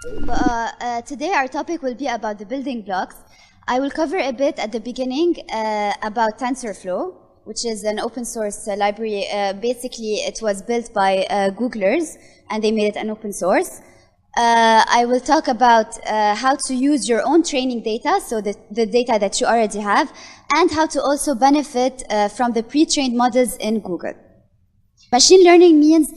Today our topic will be about the building blocks. I will cover a bit at the beginning about TensorFlow, which is an open source library. Basically, it was built by Googlers, and they made it an open source. I will talk about how to use your own training data, so the data that you already have, and how to also benefit from the pre-trained models in Google. Machine learning means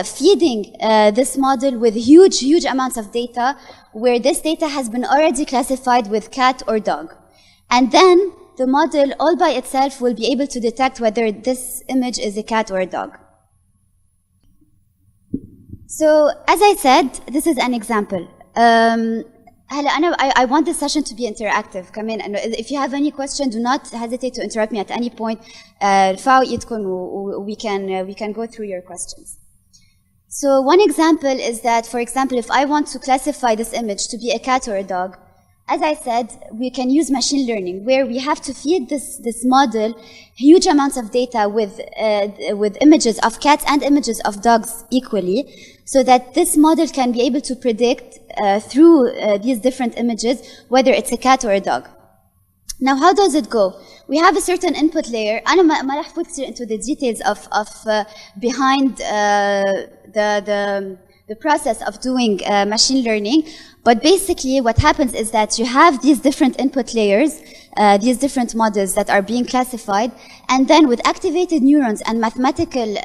feeding this model with huge amounts of data, where this data has been already classified with cat or dog. And then the model all by itself will be able to detect whether this image is a cat or a dog. So, as I said, this is an example. I want this session to be interactive. Come in, and if you have any question, do not hesitate to interrupt me at any point. We can go through your questions. So one example is that, for example, if I want to classify this image to be a cat or a dog, as I said, we can use machine learning, where we have to feed this model huge amounts of data with images of cats and images of dogs equally, so that this model can be able to predict through these different images whether it's a cat or a dog. Now, how does it go? We have a certain input layer. أنا ما راح أفوت into the details of behind the process of doing machine learning, but basically what happens is that you have these different input layers, these different models that are being classified, and then with activated neurons and mathematical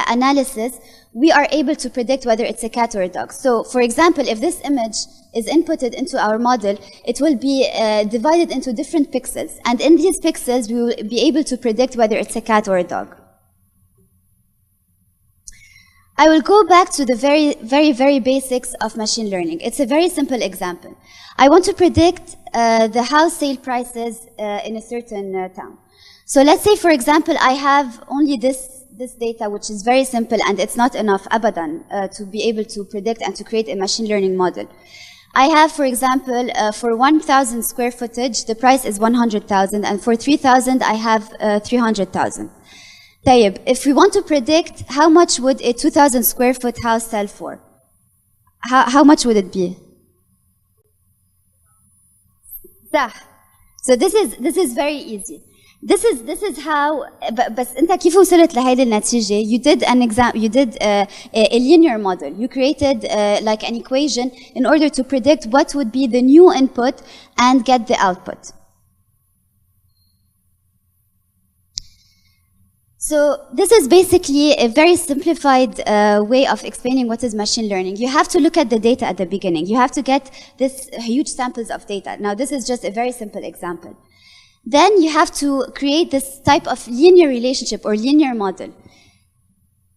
analysis, we are able to predict whether it's a cat or a dog. So, for example, if this image is inputted into our model, it will be divided into different pixels, and in these pixels, we will be able to predict whether it's a cat or a dog. I will go back to the very basics of machine learning. It's a very simple example. I want to predict the house sale prices in a certain town. So let's say, for example, I have only this data, which is very simple, and it's not enough, abadan, to be able to predict and to create a machine learning model. I have, for example, for 1,000 square footage, the price is 100,000, and for 3,000, I have 300,000. طيب, if we want to predict how much would a 2,000 square foot house sell for, how much would it be? So this is very easy. This is how. بس أنت كيف وصلت لهذه النتيجة? You did an exam. You did a linear model. You created like an equation in order to predict what would be the new input and get the output. So this is basically a very simplified way of explaining what is machine learning. You have to look at the data at the beginning. You have to get this huge samples of data. Now, this is just a very simple example. Then you have to create this type of linear relationship or linear model.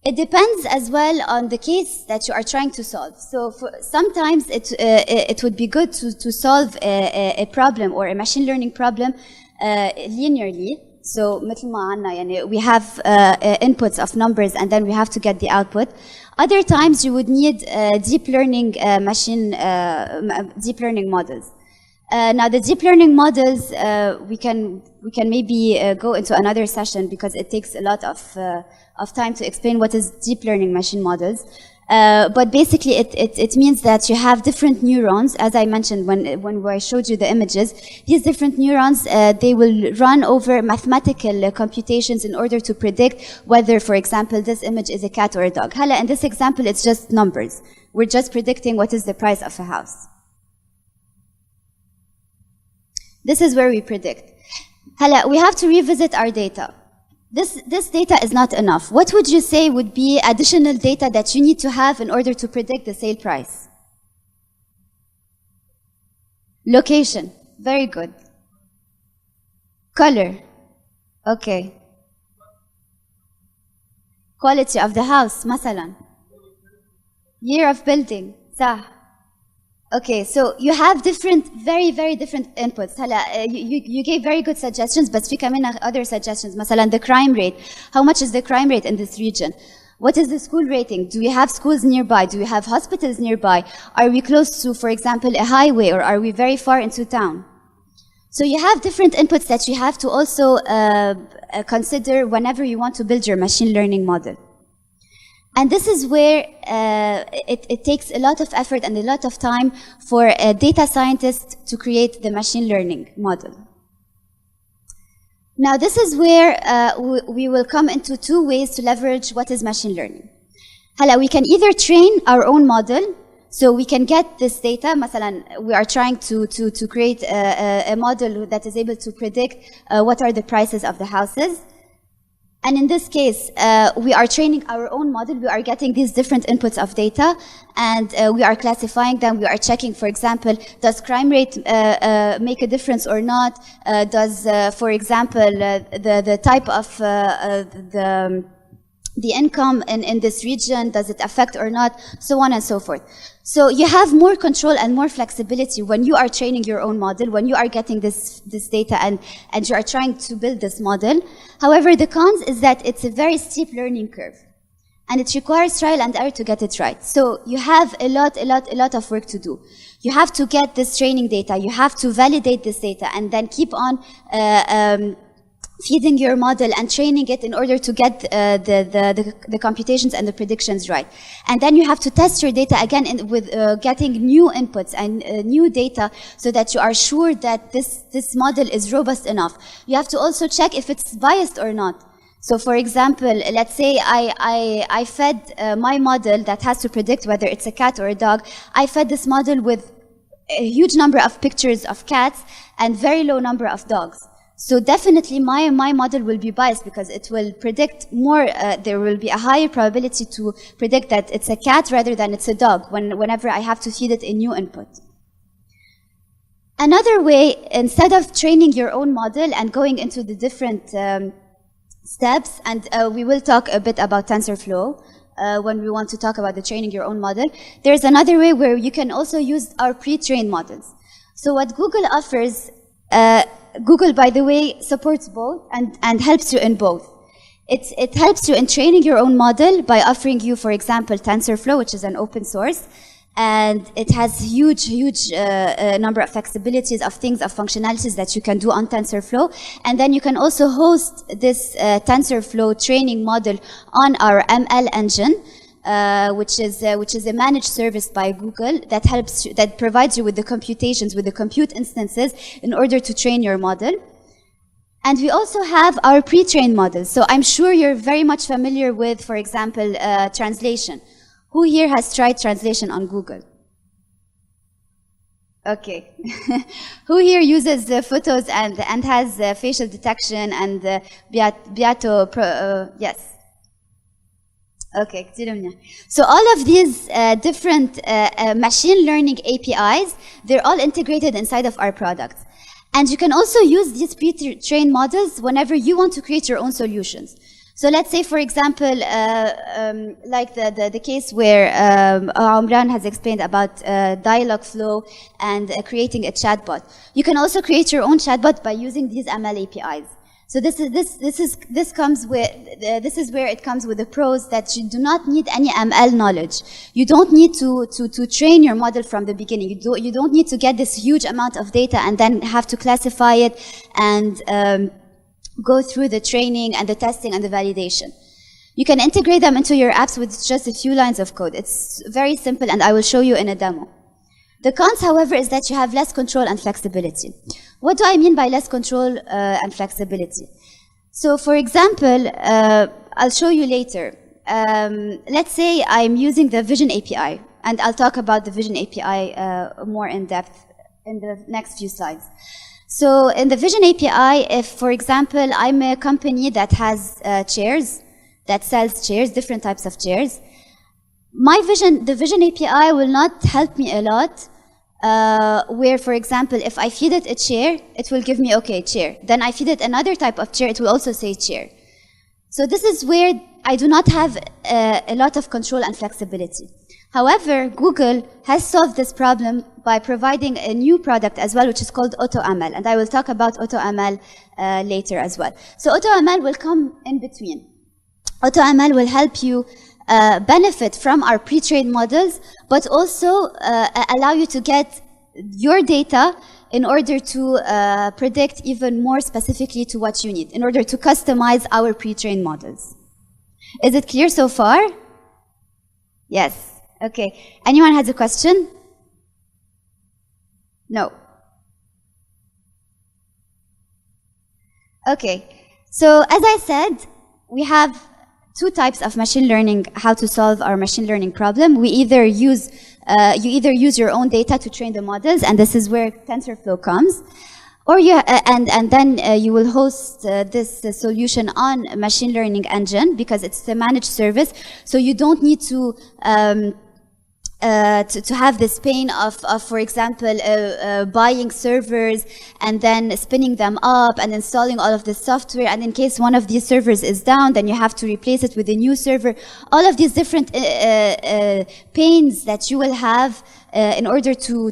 It depends as well on the case that you are trying to solve. So sometimes it would be good to solve a problem or a machine learning problem linearly. So مثل ما عنا يعني we have inputs of numbers and then we have to get the output. Other times you would need deep learning deep learning models. Now the deep learning models we can maybe go into another session because it takes a lot of time to explain what is deep learning machine models. But basically, it means that you have different neurons, as I mentioned when I showed you the images. These different neurons, they will run over mathematical computations in order to predict whether, for example, this image is a cat or a dog. Hala, in this example, it's just numbers. We're just predicting what is the price of a house. This is where we predict. Hala, we have to revisit our data. This data is not enough. What would you say would be additional data that you need to have in order to predict the sale price? Location. Very good. Color. Okay. Quality of the house, مثلا. Year of building. صح. Okay, so you have very different inputs. You gave very good suggestions, but في كمان other suggestions. مثلا the crime rate. How much is the crime rate in this region? What is the school rating? Do we have schools nearby? Do we have hospitals nearby? Are we close to, for example, a highway, or are we very far into town? So you have different inputs that you have to also consider whenever you want to build your machine learning model. And this is where it takes a lot of effort and a lot of time for a data scientist to create the machine learning model. Now, this is where we will come into two ways to leverage what is machine learning. We can either train our own model, so we can get this data. مثلا, we are trying to create a model that is able to predict what are the prices of the houses. And in this case, we are training our own model. We are getting these different inputs of data, and we are classifying them. We are checking, for example, does crime rate make a difference or not? Does, for example, the type of the income in this region, does it affect or not? So on and so forth. So you have more control and more flexibility when you are training your own model, when you are getting this data and you are trying to build this model. However, the cons is that it's a very steep learning curve, and it requires trial and error to get it right. So you have a lot of work to do. You have to get this training data, you have to validate this data, and then keep on feeding your model and training it in order to get the computations and the predictions right. And then you have to test your data again with getting new inputs and new data so that you are sure that this model is robust enough. You have to also check if it's biased or not. So for example, let's say I fed my model that has to predict whether it's a cat or a dog. I fed this model with a huge number of pictures of cats and very low number of dogs. So definitely my model will be biased because it will predict more, there will be a higher probability to predict that it's a cat rather than it's a dog whenever I have to feed it a new input. Another way, instead of training your own model and going into the different steps, and we will talk a bit about TensorFlow when we want to talk about the training your own model, there's another way where you can also use our pre-trained models. So what Google offers, Google, by the way, supports both and helps you in both. It helps you in training your own model by offering you, for example, TensorFlow, which is an open source, and it has huge number of flexibilities of functionalities that you can do on TensorFlow. And then you can also host this TensorFlow training model on our ML engine, which is a managed service by Google that provides you with the computations, with the compute instances in order to train your model. And we also have our pre-trained models. So I'm sure you're very much familiar with, for example, translation. Who here has tried translation on Google? Okay. Who here uses photos and has facial detection and yes. Okay, so all of these different machine learning APIs, they're all integrated inside of our products. And you can also use these pre-trained models whenever you want to create your own solutions. So let's say, for example, like the case where Omran has explained about dialogue flow and creating a chatbot. You can also create your own chatbot by using these ML APIs. So this is where it comes with the pros that you do not need any ML knowledge. You don't need to train your model from the beginning. You don't need to get this huge amount of data and then have to classify it and go through the training and the testing and the validation. You can integrate them into your apps with just a few lines of code. It's very simple, and I will show you in a demo. The cons, however, is that you have less control and flexibility. What do I mean by less control and flexibility? So, for example, I'll show you later. Let's say I'm using the Vision API, and I'll talk about the Vision API more in depth in the next few slides. So, in the Vision API, if, for example, I'm a company that has chairs, that sells chairs, different types of chairs, the Vision API will not help me a lot. Where, for example, if I feed it a chair, it will give me, okay, chair. Then I feed it another type of chair, it will also say chair. So this is where I do not have a lot of control and flexibility. However, Google has solved this problem by providing a new product as well, which is called AutoML. And I will talk about AutoML later as well. So AutoML will come in between. AutoML will help you benefit from our pre-trained models, but also allow you to get your data in order to predict even more specifically to what you need, in order to customize our pre-trained models. Is it clear so far? Yes. Okay. Anyone has a question? No. Okay. So as I said, we have two types of machine learning, how to solve our machine learning problem. We either use, you either use your own data to train the models, and this is where TensorFlow comes. Or you, and then you will host this solution on a machine learning engine because it's a managed service. So you don't need to have this pain of for example, buying servers and then spinning them up and installing all of this software. And in case one of these servers is down, then you have to replace it with a new server. All of these different pains that you will have in order to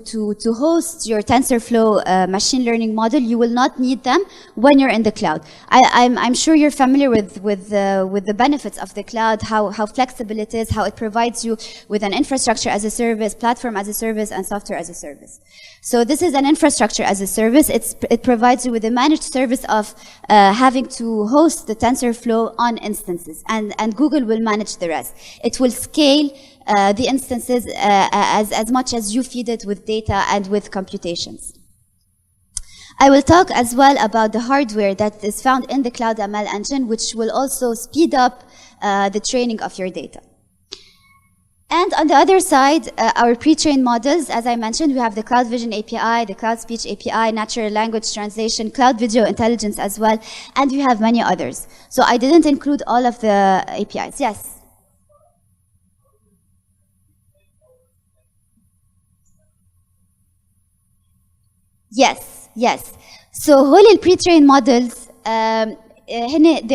host your TensorFlow machine learning model, you will not need them when you're in the cloud. I'm sure you're familiar with the benefits of the cloud, how flexible it is, how it provides you with an infrastructure as a service, platform as a service, and software as a service. So this is an infrastructure as a service. It provides you with a managed service of having to host the TensorFlow on instances, and Google will manage the rest. It will scale the instances as much as you feed it with data and with computations. I will talk as well about the hardware that is found in the Cloud ML engine, which will also speed up the training of your data. And on the other side, our pre-trained models, as I mentioned, we have the Cloud Vision API, the Cloud Speech API, natural language translation, Cloud Video Intelligence as well, and we have many others. So I didn't include all of the APIs. Yes? Yes, yes. So whole pre-trained models, they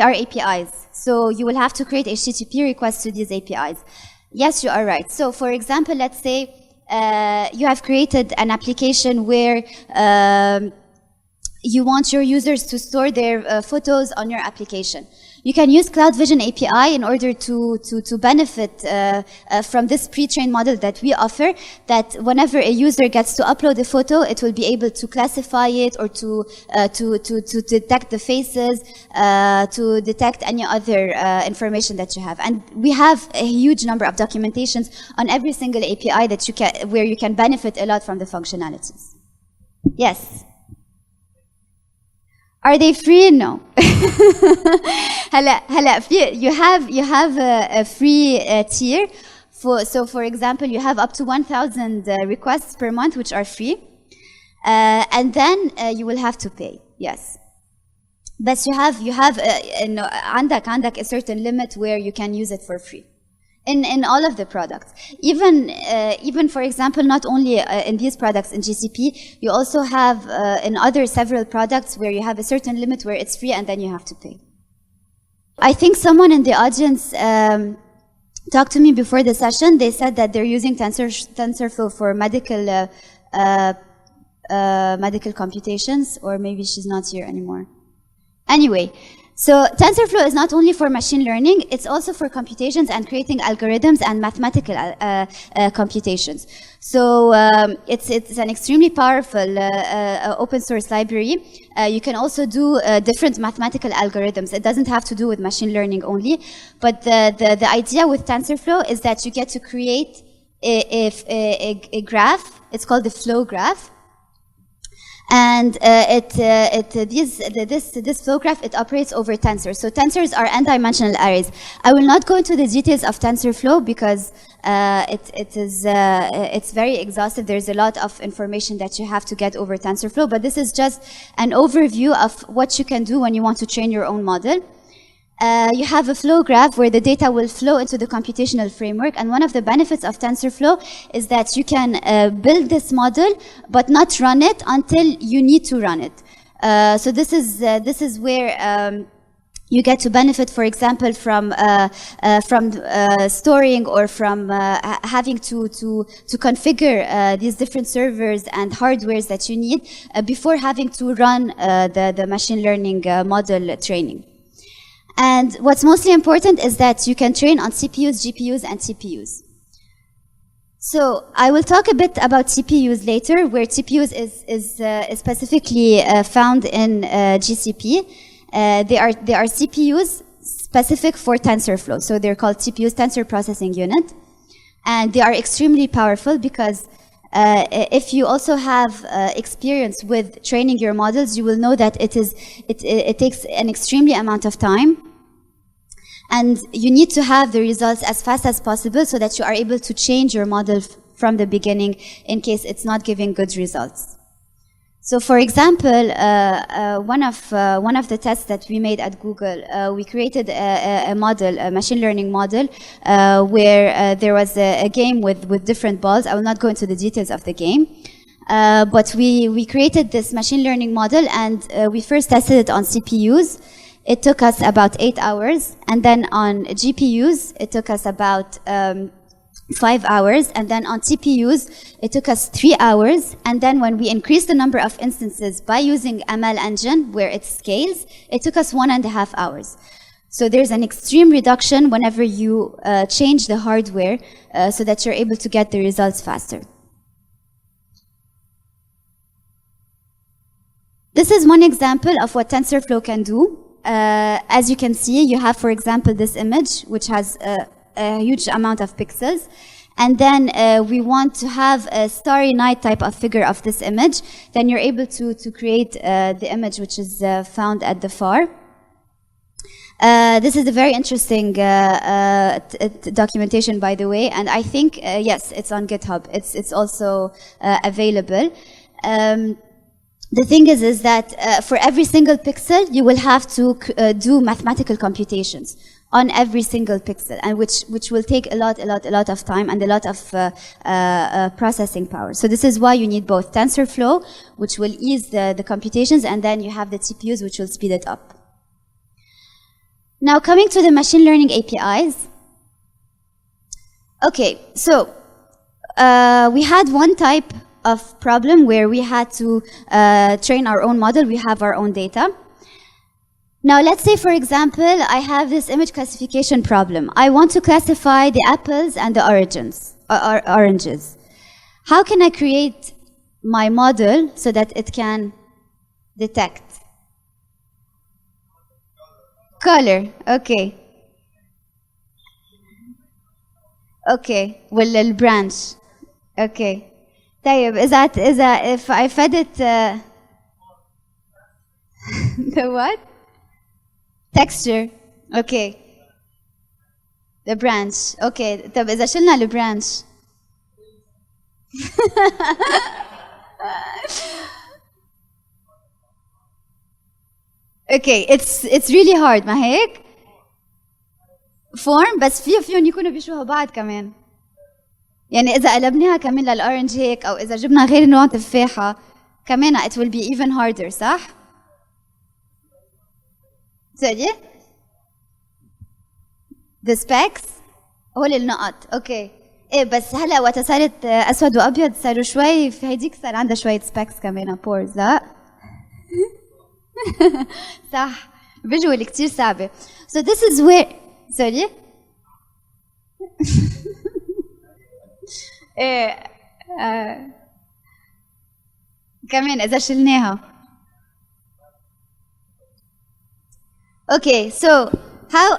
are APIs. So you will have to create HTTP requests to these APIs. Yes, you are right. So for example, let's say you have created an application where you want your users to store their photos on your application. You can use Cloud Vision API in order to benefit from this pre-trained model that we offer, that whenever a user gets to upload a photo, it will be able to classify it or to detect the faces, to detect any other information that you have. And we have a huge number of documentations on every single API that you can, where you can benefit a lot from the functionalities. Yes? Are they free? No. You have a free tier. So for example, you have up to 1,000 requests per month, which are free. And then you will have to pay. Yes. But you have عندك a certain limit where you can use it for free. In all of the products, even for example, not only in these products in GCP, you also have in other several products where you have a certain limit where it's free and then you have to pay. I think someone in the audience talked to me before the session. They said that they're using TensorFlow for medical computations, or maybe she's not here anymore. Anyway. So TensorFlow is not only for machine learning, it's also for computations and creating algorithms and mathematical computations. So it's an extremely powerful open source library. You can also do different mathematical algorithms. It doesn't have to do with machine learning only, but the idea with TensorFlow is that you get to create a graph. It's called the flow graph. And this flow graph, it operates over tensors. So tensors are n-dimensional arrays. I will not go into the details of TensorFlow because it's very exhaustive. There's a lot of information that you have to get over TensorFlow, but this is just an overview of what you can do when you want to train your own model. You have a flow graph where the data will flow into the computational framework, and one of the benefits of TensorFlow is that you can build this model but not run it until you need to run it. So this is where you get to benefit, for example, from storing or from having to configure these different servers and hardwares that you need before having to run the machine learning model training. And what's mostly important is that you can train on CPUs, GPUs, and TPUs. So I will talk a bit about TPUs later, where TPUs is specifically found in GCP. They are CPUs specific for TensorFlow. So they're called TPUs, Tensor Processing Unit. And they are extremely powerful because if you also have experience with training your models, you will know that it takes an extremely amount of time. And you need to have the results as fast as possible so that you are able to change your model from the beginning in case it's not giving good results. So for example, one of the tests that we made at Google, we created a model, a machine learning model, where there was a game with different balls. I will not go into the details of the game. But we created this machine learning model, and we first tested it on CPUs. It took us about 8 hours. And then on GPUs, it took us about 5 hours, and then on TPUs, it took us 3 hours, and then when we increased the number of instances by using ML engine, where it scales, it took us 1.5 hours. So there's an extreme reduction whenever you change the hardware so that you're able to get the results faster. This is one example of what TensorFlow can do. As you can see, you have, for example, this image, which has a huge amount of pixels. And then we want to have a starry night type of figure of this image. Then you're able to create the image which is found at the far. This is a very interesting documentation, by the way. And I think, yes, it's on GitHub. It's also available. The thing is that for every single pixel, you will have to do mathematical computations on every single pixel, and which will take a lot of time and a lot of processing power. So this is why you need both TensorFlow, which will ease the computations, and then you have the TPUs, which will speed it up. Now coming to the machine learning APIs. Okay, so we had one type of problem where we had to train our own model. We have our own data. Now, let's say, for example, I have this image classification problem. I want to classify the apples and the oranges. How can I create my model so that it can detect? Color, okay. Okay, well, branch. Okay. طيب, if I fed it the what? Texture. Okay. The branch. Okay. طب إذا شلنا the branch. Okay. It's really hard. ما هيك؟ form بس فيهم يكونوا بيشبهوا بعض كمان. يعني إذا قلبناها كمان للأورنج هيك، أو إذا جبنا غير نوع تفاحة كمان it will be even harder. صح؟ سوري؟ the specs هول النقط. اوكي. ايه بس هلا وقت صارت اسود وابيض صاروا شوي، في هيديك صار عندها شوية specs كمان بورز. لا؟ صح. visual كتير صعبة. So this is where sorry. ايه كمان إذا شلناها. Okay, so how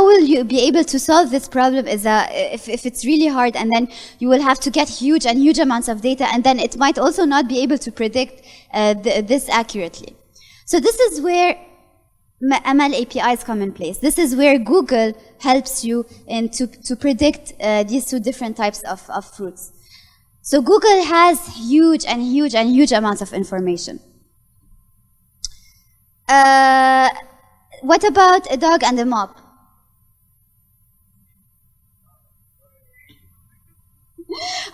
will you be able to solve this problem is if it's really hard, and then you will have to get huge amounts of data, and then it might also not be able to predict this accurately. So this is where ML APIs come in place. This is where Google helps you to predict these two different types of fruits. So Google has huge amounts of information. What about a dog and a mop?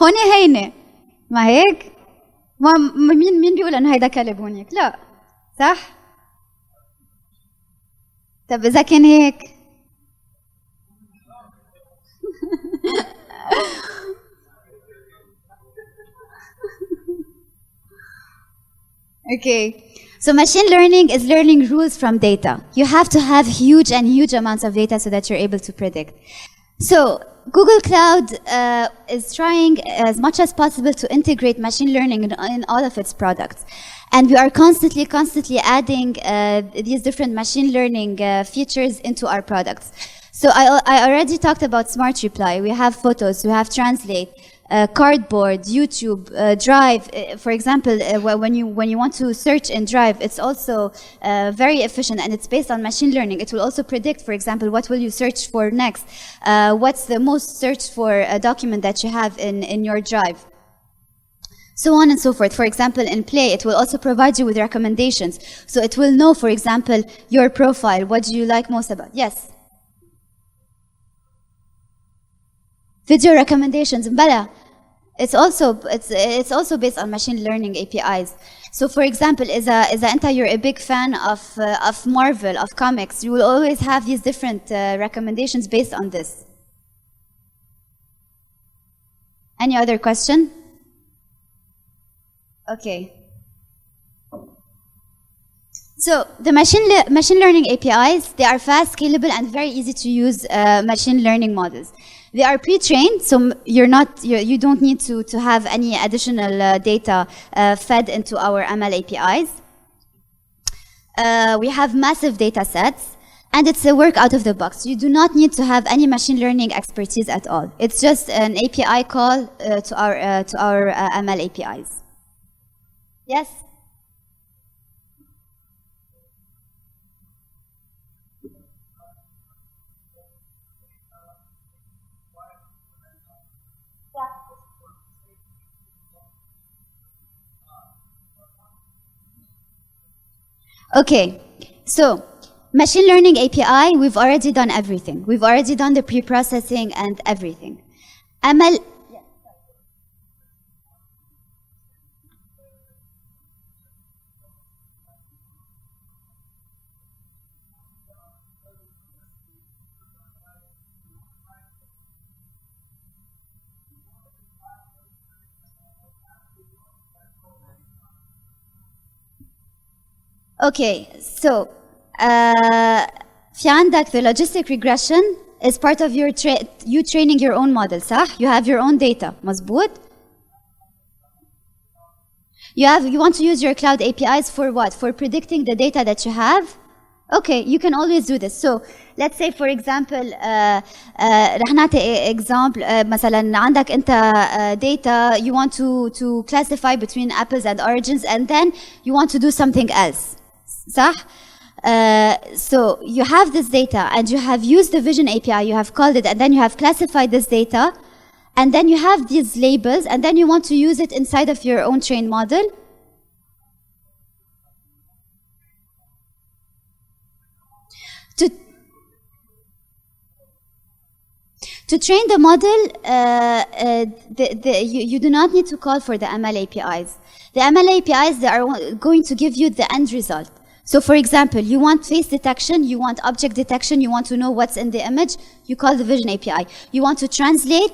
هون هينة ما هيك؟ مين بيقول إنه هيدا كلب هونيك؟ لا، صح؟ طب إذا كان هيك؟ Okay. So machine learning is learning rules from data. You have to have huge amounts of data so that you're able to predict. So Google Cloud is trying as much as possible to integrate machine learning in all of its products. And we are constantly adding these different machine learning features into our products. So I already talked about Smart Reply. We have photos, we have Translate, Cardboard, YouTube, Drive. For example, when you want to search in Drive, it's also very efficient, and it's based on machine learning. It will also predict, for example, what will you search for next? What's the most searched for document that you have in your Drive? So on and so forth. For example, in Play, it will also provide you with recommendations. So it will know, for example, your profile. What do you like most about? Yes. Video recommendations. Bala. It's also based on machine learning APIs. So, for example, إذا you're a big fan of Marvel, of comics, you will always have these different recommendations based on this. Any other question? Okay. So the machine learning APIs, they are fast, scalable, and very easy to use machine learning models. They are pre-trained, so you don't need to have any additional data fed into our ML APIs. We have massive data sets, and it's a work out of the box. You do not need to have any machine learning expertise at all. It's just an API call to our ML APIs. Yes? Okay, so machine learning API, we've already done everything. We've already done the pre-processing and everything. ML. Okay, so في عندك the logistic regression is part of you training your own model, صح? You have your own data, مظبوط? You want to use your cloud APIs for what? For predicting the data that you have? Okay, you can always do this. So let's say for example رح نعطي example مثلا عندك انت data you want to classify between apples and oranges, and then you want to do something else. صح? So you have this data and you have used the Vision API, you have called it, and then you have classified this data, and then you have these labels, and then you want to use it inside of your own trained model. To train the model, you do not need to call for the ML APIs. The ML APIs, they are going to give you the end result. So for example, you want face detection, you want object detection, you want to know what's in the image, you call the Vision API. You want to translate,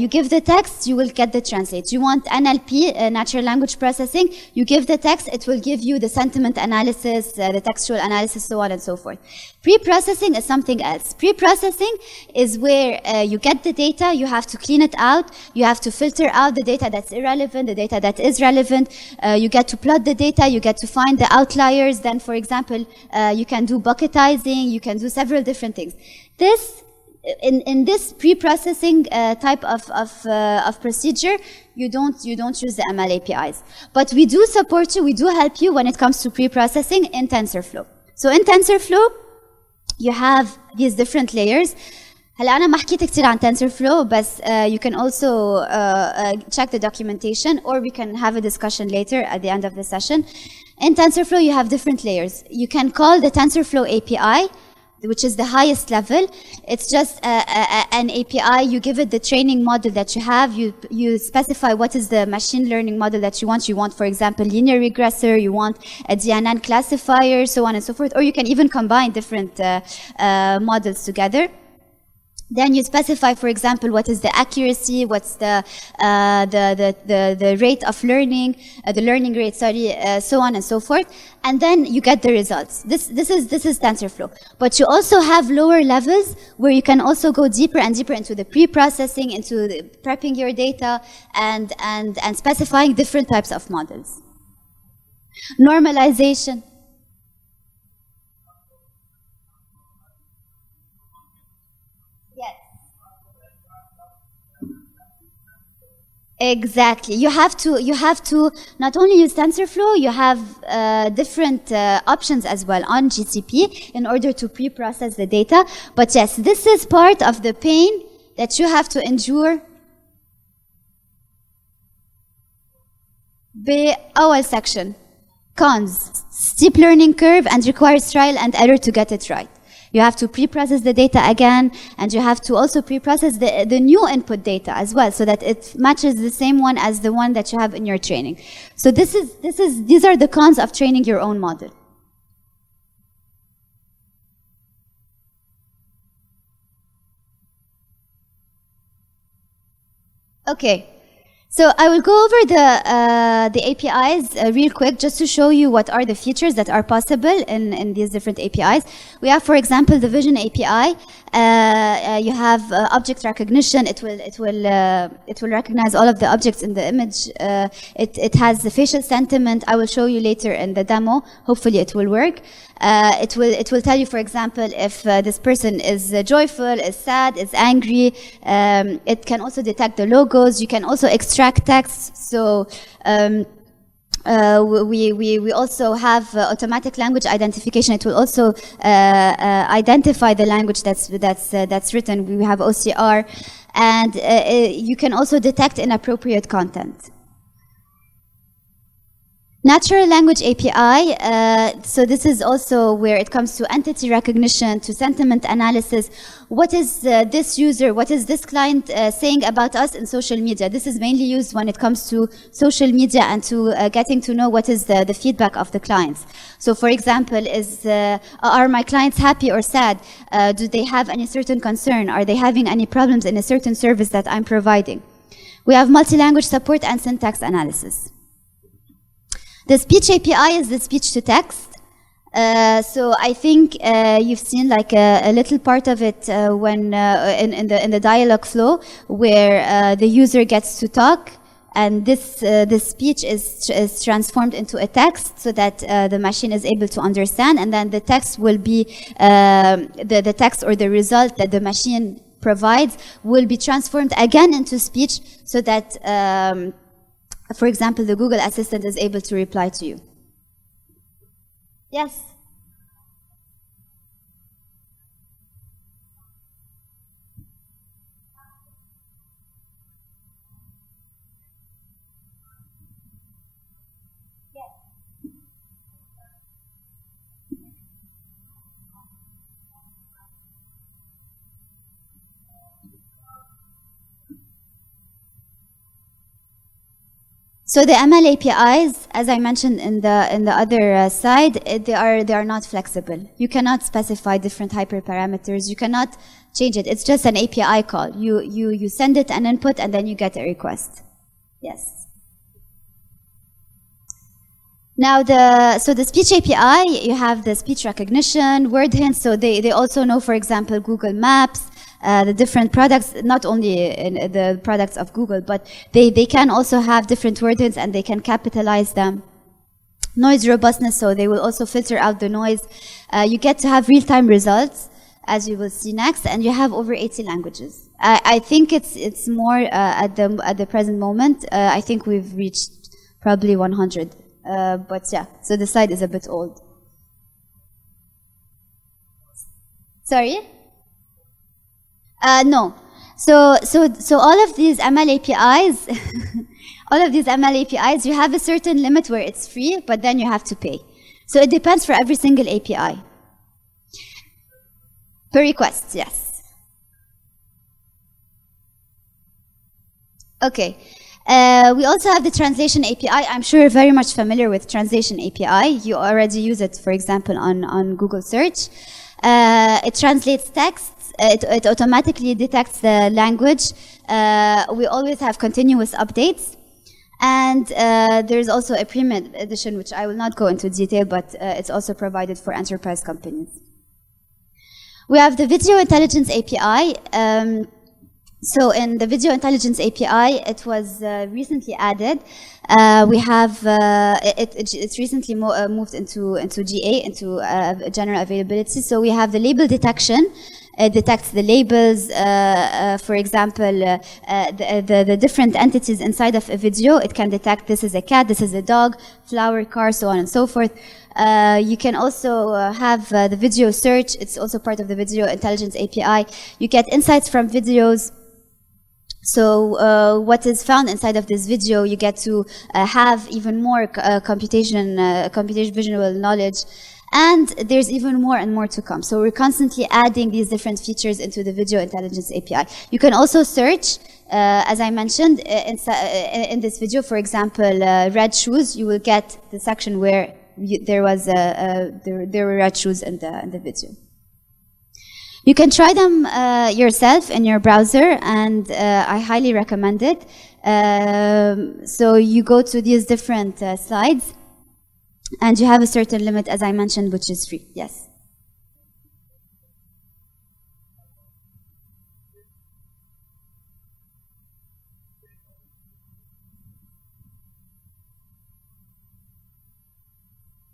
you give the text, you will get the translate. You want NLP, natural language processing, you give the text, it will give you the sentiment analysis, the textual analysis, so on and so forth. Pre-processing is something else. Pre-processing is where you get the data, you have to clean it out, you have to filter out the data that's irrelevant, the data that is relevant, you get to plot the data, you get to find the outliers, then for example, you can do bucketizing, you can do several different things. This, in this pre-processing type of procedure, you don't use the ML APIs. But we do support you, we do help you when it comes to pre-processing in TensorFlow. So in TensorFlow, you have these different layers. هلا أنا ما حكيت كتير عن TensorFlow, بس you can also check the documentation, or we can have a discussion later at the end of the session. In TensorFlow, you have different layers. You can call the TensorFlow API, which is the highest level. It's just an API. You give it the training model that you have. You specify what is the machine learning model that you want. You want, for example, linear regressor. You want a DNN classifier, so on and so forth. Or you can even combine different models together. Then you specify, for example, what is the accuracy, what's the rate of learning, the learning rate, sorry, so on and so forth, and then you get the results. This is TensorFlow. But you also have lower levels where you can also go deeper and deeper into the pre-processing, into the prepping your data, and specifying different types of models. Normalization. Exactly. You have to not only use TensorFlow, you have different options as well on GCP in order to pre-process the data. But yes, this is part of the pain that you have to endure بأول section. Cons, steep learning curve and requires trial and error to get it right. You have to pre-process the data again, and you have to also pre-process the new input data as well, so that it matches the same one as the one that you have in your training. So these are the cons of training your own model. Okay. So I will go over the APIs real quick, just to show you what are the features that are possible in these different APIs. We have, for example, the Vision API. You have object recognition. It will recognize all of the objects in the image. It has the facial sentiment. I will show you later in the demo. Hopefully, it will work. It will tell you, for example, if this person is joyful, is sad, is angry. It can also detect the logos. You can also extract text. So we also have automatic language identification. It will also identify the language that's written. We have OCR, and you can also detect inappropriate content. Natural language API, so this is also where it comes to entity recognition, to sentiment analysis. What is this user, what is this client saying about us in social media? This is mainly used when it comes to social media and to getting to know what is the feedback of the clients. So for example, are my clients happy or sad? Do they have any certain concern? Are they having any problems in a certain service that I'm providing? We have multi-language support and syntax analysis. The speech API is the speech to text. So I think you've seen like a little part of it when in the dialogue flow, where the user gets to talk, and this speech is transformed into a text, so that the machine is able to understand, and then the text will be the text or the result that the machine provides will be transformed again into speech, so that for example, the Google Assistant is able to reply to you. Yes? So the ML APIs, as I mentioned in the other side, they are not flexible. You cannot specify different hyperparameters. You cannot change it. It's just an API call. You send it an input and then you get a request. Yes. Now so the speech API, you have the speech recognition, word hints. So they also know, for example, Google Maps. The different products, not only in the products of Google, but they can also have different word hints and they can capitalize them. Noise robustness, so they will also filter out the noise. You get to have real-time results, as you will see next, and you have over 80 languages. I think it's more at the present moment. I think we've reached probably 100, but yeah. So the site is a bit old. Sorry. No. So all of these ML APIs, all of these ML APIs, you have a certain limit where it's free, but then you have to pay. So it depends for every single API. Per request, yes. Okay. We also have the translation API. I'm sure you're very much familiar with translation API. You already use it, for example, on Google search. It translates text. It automatically detects the language. We always have continuous updates. And there's also a premium edition, which I will not go into detail, but it's also provided for enterprise companies. We have the Video Intelligence API. So in the Video Intelligence API, it was recently added. We have it's recently moved into GA, into general availability. So we have the label detection. It detects the labels, for example, the different entities inside of a video. It can detect this is a cat, this is a dog, flower, car, so on and so forth. You can also have the video search. It's also part of the Video Intelligence API. You get insights from videos. So what is found inside of this video, you get to have even more computation visual knowledge. And there's even more and more to come. So we're constantly adding these different features into the Video Intelligence API. You can also search, as I mentioned, in this video, for example, red shoes. You will get the section where there were red shoes in the video. You can try them yourself in your browser, and I highly recommend it. So you go to these different slides, and you have a certain limit, as I mentioned, which is free. Yes.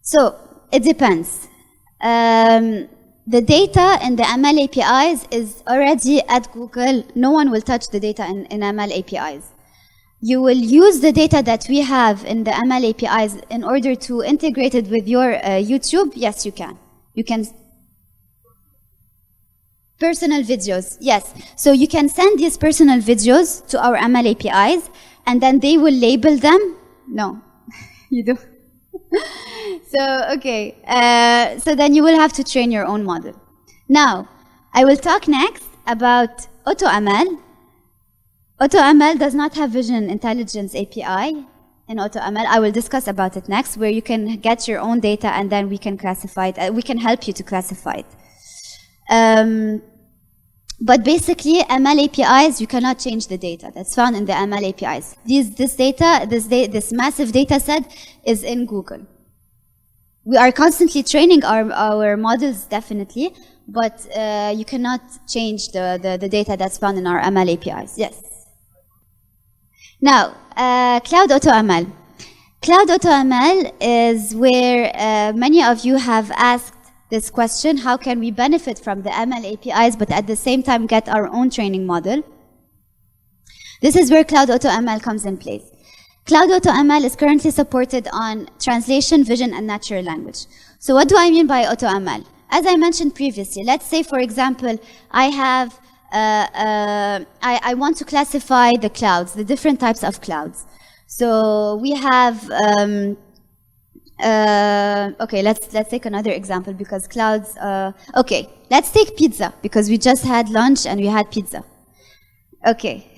So it depends. The data in the ML APIs is already at Google. No one will touch the data in ML APIs. You will use the data that we have in the ML APIs in order to integrate it with your YouTube. Yes, you can. You can. Personal videos, yes. So you can send these personal videos to our ML APIs, and then they will label them. No, you do. So, okay. So then you will have to train your own model. Now, I will talk next about AutoML. AutoML does not have Vision Intelligence API in AutoML. I will discuss about it next, where you can get your own data and then we can classify it. We can help you to classify it. But basically, ML APIs, you cannot change the data that's found in the ML APIs. This massive data set is in Google. We are constantly training our models, definitely, but you cannot change the data that's found in our ML APIs. Yes. Now, Cloud AutoML. Cloud AutoML is where many of you have asked this question: how can we benefit from the ML APIs but at the same time get our own training model? This is where Cloud AutoML comes in place. Cloud AutoML is currently supported on translation, vision, and natural language. So what do I mean by AutoML? As I mentioned previously, let's say, for example, I want to classify the clouds, the different types of clouds. So we have, okay, let's take another example because clouds, okay, let's take pizza because we just had lunch and we had pizza. Okay.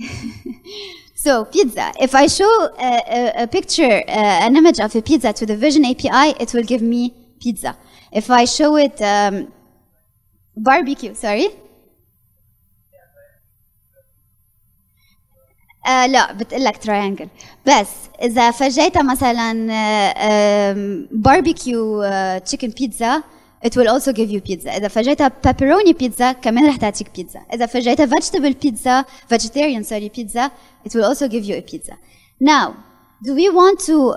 So pizza, if I show a picture, an image of a pizza to the Vision API, it will give me pizza. If I show it barbecue, sorry. لا بتقلك triangle. بس إذا فجيتها مثلا barbecue chicken pizza, it will also give you pizza. إذا فجيتها pepperoni pizza كمان رح تعطيك pizza. إذا فجيتها vegetable pizza, vegetarian pizza, it will also give you a pizza. Now, do we want to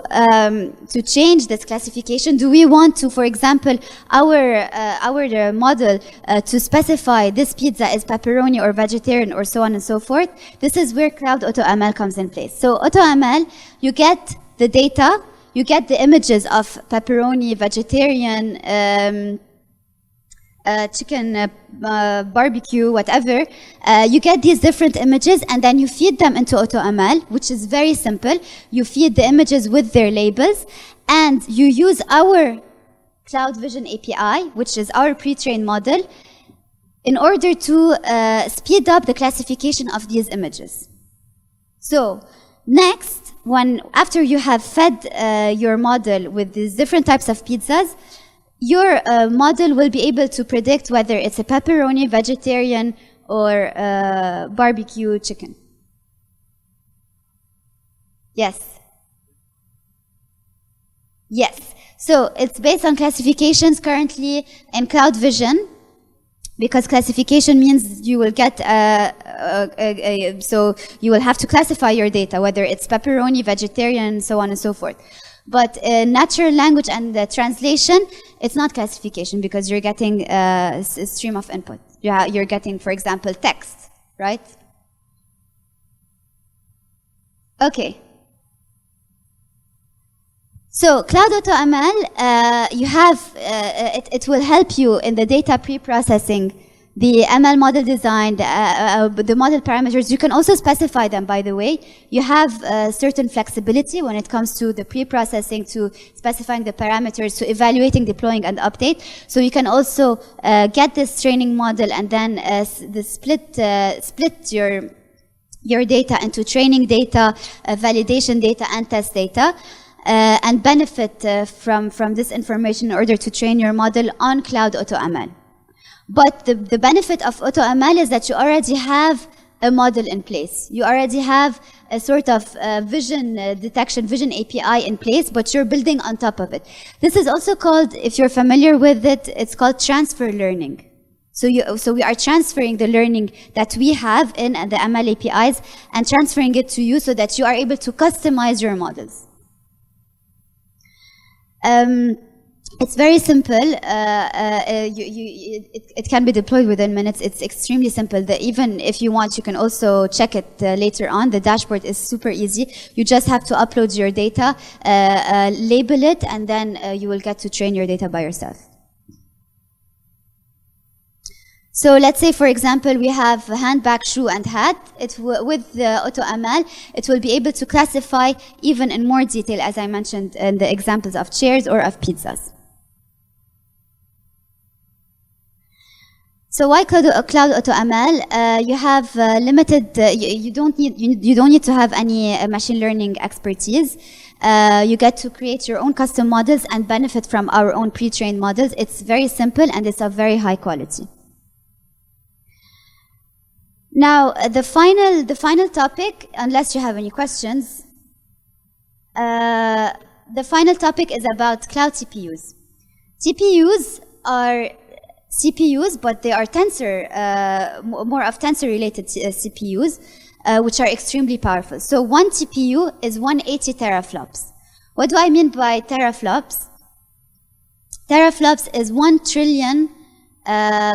change this classification? Do we want to, for example, our model to specify this pizza is pepperoni or vegetarian or so on and so forth? This is where Cloud AutoML comes in place. So AutoML, you get the data, you get the images of pepperoni, vegetarian, chicken, barbecue, whatever. You get these different images and then you feed them into AutoML, which is very simple. You feed the images with their labels and you use our Cloud Vision API, which is our pre-trained model, in order to speed up the classification of these images. So next, after you have fed your model with these different types of pizzas, your model will be able to predict whether it's a pepperoni, vegetarian, or barbecue chicken. Yes. Yes. So it's based on classifications currently in Cloud Vision, because classification means you will get, so you will have to classify your data, whether it's pepperoni, vegetarian, so on and so forth. But natural language and translation, it's not classification because you're getting a stream of input. You're getting, for example, text, right? Okay. So Cloud AutoML, you have, it will help you in the data pre-processing, the ML model design, the model parameters. You can also specify them, by the way. You have certain flexibility when it comes to the pre-processing, to specifying the parameters, to evaluating, deploying, and update. So you can also get this training model and then split your data into training data, validation data, and test data. And benefit from this information in order to train your model on Cloud AutoML. But the benefit of AutoML is that you already have a model in place. You already have a sort of vision detection, vision API in place, but you're building on top of it. This is also called, if you're familiar with it, it's called transfer learning. So we are transferring the learning that we have in the ML APIs and transferring it to you so that you are able to customize your models. It's very simple. It can be deployed within minutes. It's extremely simple. Even if you want, you can also check it later on. The dashboard is super easy. You just have to upload your data, label it, and then you will get to train your data by yourself. So let's say, for example, we have handbag, shoe, and hat. With the AutoML, it will be able to classify even in more detail, as I mentioned in the examples of chairs or of pizzas. So why Cloud AutoML? You have limited. You don't need to have any machine learning expertise. You get to create your own custom models and benefit from our own pre-trained models. It's very simple and it's of very high quality. Now, the final topic, unless you have any questions, the final topic is about cloud TPUs. TPUs are CPUs, but they are more of tensor-related CPUs, which are extremely powerful. So one TPU is 180 teraflops. What do I mean by teraflops? Teraflops is 1 trillion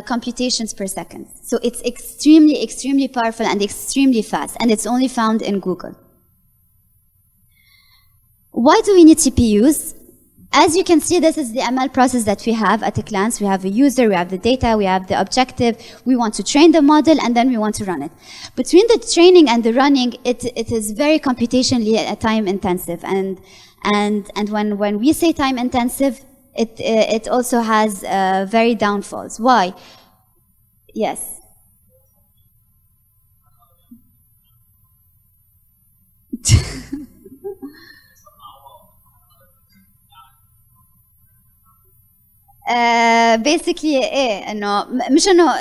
computations per second. So it's extremely, extremely powerful and extremely fast, and it's only found in Google. Why do we need TPUs? As you can see, this is the ML process that we have at a glance. We have a user, we have the data, we have the objective, we want to train the model, and then we want to run it. Between the training and the running, it is very computationally time intensive. And when we say time intensive, it also has very downfalls. Why? Yes. basically انه مش انه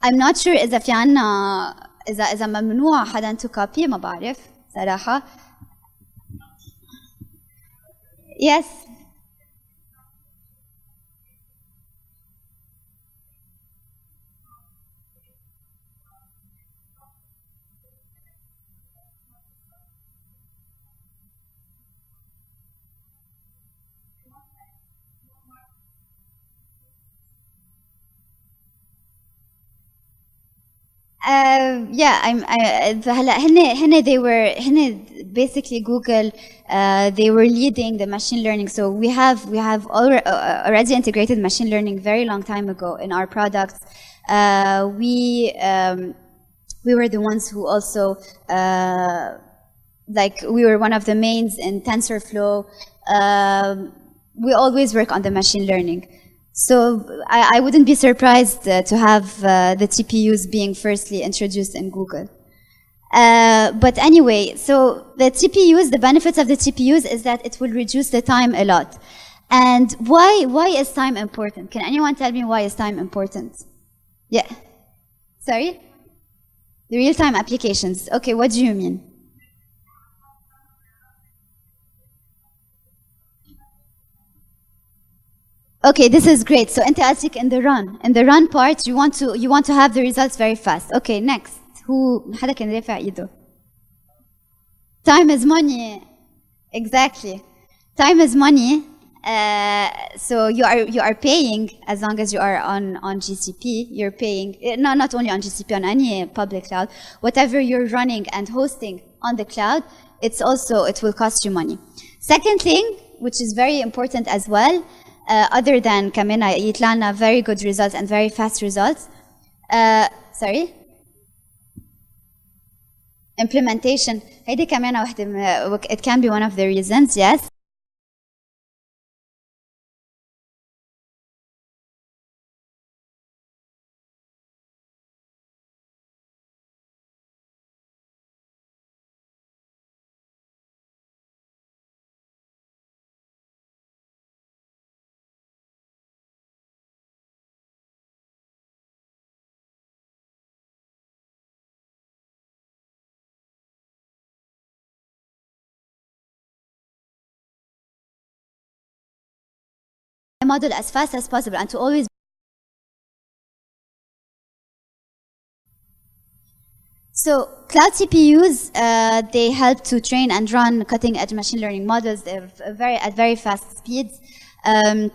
I'm not sure اذا في عنا اذا ممنوع حدا to copy ما بعرف صراحة. Yes. Yeah, هلا هن they were basically Google. They were leading the machine learning. So we have already integrated machine learning very long time ago in our products. We were the ones who also we were one of the mains in TensorFlow. We always work on the machine learning. So I wouldn't be surprised to have the TPUs being firstly introduced in Google. But anyway, so the TPUs, the benefits of the TPUs is that it will reduce the time a lot. And why is time important? Can anyone tell me why is time important? Yeah. Sorry? The real-time applications. Okay, what do you mean? Okay, this is great. So انت قصدك in the run. In the run part, you want to have the results very fast. Okay, next. حدا كان رافع ايده. Time is money. Exactly. Time is money. So you are paying as long as you are on GCP. You're paying not only on GCP, on any public cloud. Whatever you're running and hosting on the cloud, it will cost you money. Second thing, which is very important as well, other than كمان يطلع لنا very good results and very fast results. Sorry. Implementation. هيدي كمان واحدة. It can be one of the reasons. Yes. Model as fast as possible and to always. So cloud CPUs, they help to train and run cutting-edge machine learning models. They're at very fast speeds. You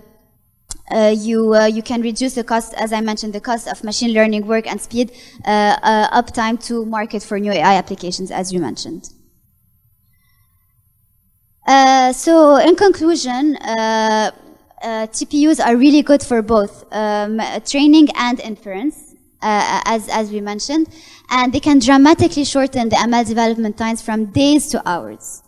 can reduce the cost, as I mentioned, the cost of machine learning work and speed, uptime to market for new AI applications, as you mentioned. So in conclusion, TPUs are really good for both training and inference, as we mentioned, and they can dramatically shorten the ML development times from days to hours.